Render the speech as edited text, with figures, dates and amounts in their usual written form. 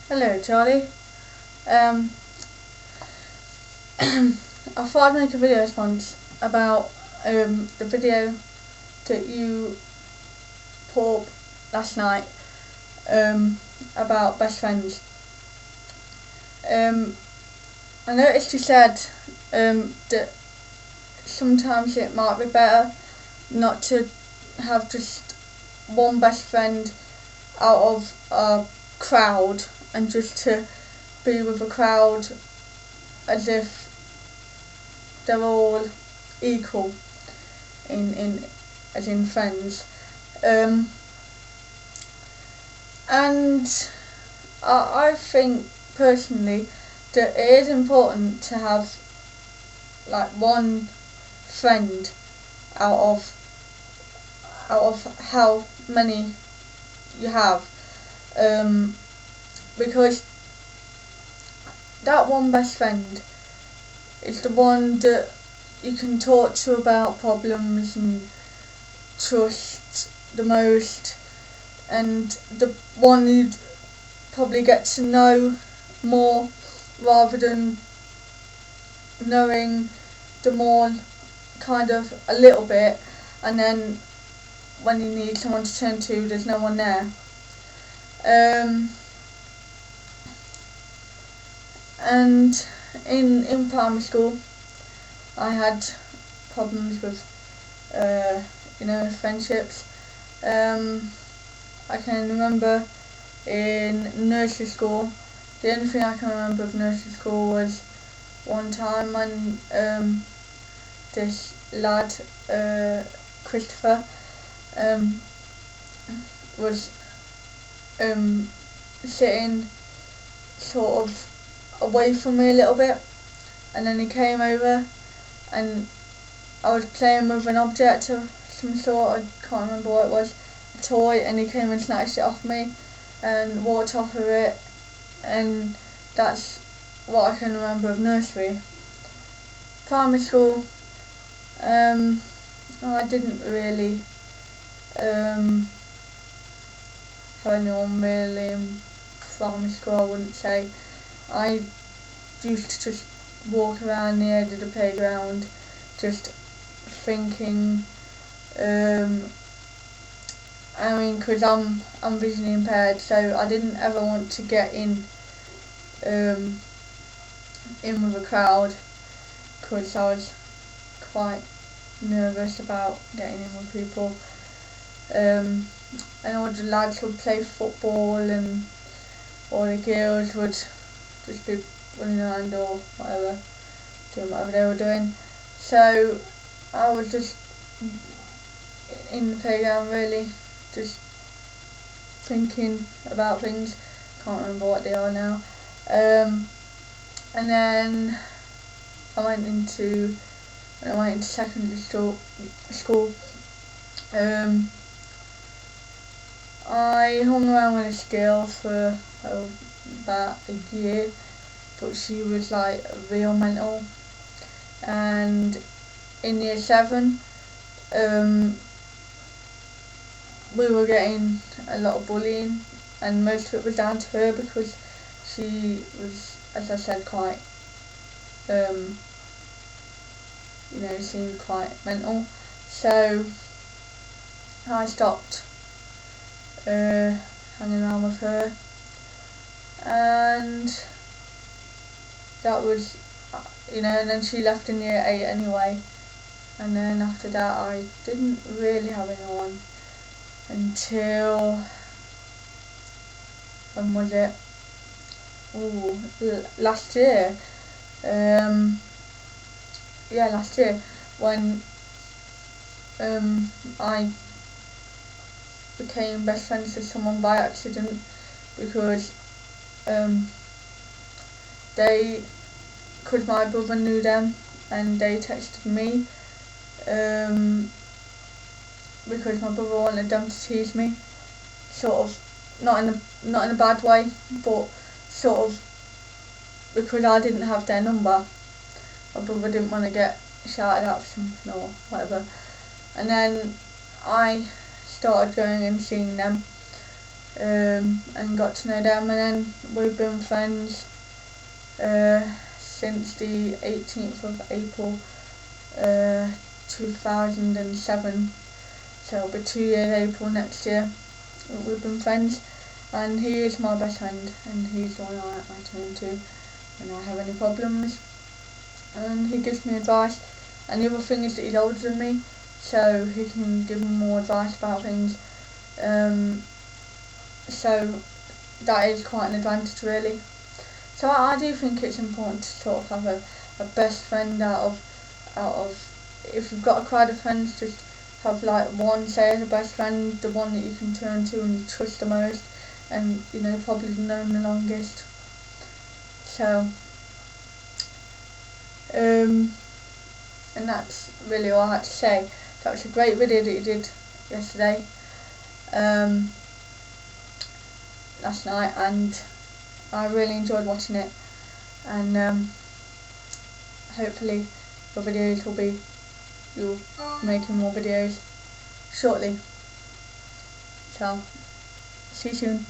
Hello, Charlie. Um, I thought I'd make a video response about the video that you put up last night about best friends. I noticed you said that sometimes it might be better not to have just one best friend out of a crowd and just to be with a crowd as if they're all equal in as in friends. And I think personally that it is important to have like one friend out of how many you have, because that one best friend is the one that you can talk to about problems and trust the most, and the one you'd probably get to know more rather than knowing them all kind of a little bit, and then when you need someone to turn to, there's no one there. And in primary school I had problems with friendships. I can remember in nursery school, the only thing I can remember of nursery school was one time when this lad, Christopher, was sitting sort of away from me a little bit, and then he came over and I was playing with an object of some sort, I can't remember what it was, a toy, and he came and snatched it off me and walked off of it, and that's what I can remember of nursery. Primary school, I didn't really have anyone really in primary school, I wouldn't say. I used to just walk around the edge of the playground just thinking, because I'm visually impaired, so I didn't ever want to get in with a crowd because I was quite nervous about getting in with people. And all the lads would play football and all the girls would just be running around or whatever, doing whatever they were doing. So I was just in the playground really, just thinking about things, can't remember what they are now. And then when I went into secondary school, I hung around with this girl for about a year, but she was like real mental. And in year 7, we were getting a lot of bullying, and most of it was down to her because she was, as I said, quite seemed quite mental. So I stopped hanging around with her, and that was, and then she left in year 8 anyway, and then after that I didn't really have anyone until, when was it? Last year. Last year, when I became best friends with someone by accident, because because my brother knew them and they texted me, because my brother wanted them to tease me, sort of, not in a bad way, but sort of because I didn't have their number. My brother didn't want to get shouted at for something or whatever, and then I started going and seeing them, and got to know them, and then we've been friends since the 18th of April 2007, so it'll be 2 years April next year. We've been friends, and he is my best friend, and he's the one I turn to when I have any problems, and he gives me advice. And the other thing is that he's older than me, so he can give me more advice about things, so that is quite an advantage really. So I do think it's important to sort of have a best friend out of if you've got a crowd of friends, just have like one, say, as a best friend, the one that you can turn to and you trust the most, and probably known the longest. So and that's really all I had to say. That was a great video that you did yesterday, last night, and I really enjoyed watching it, and hopefully your videos will be, you'll making more videos shortly. So see you soon.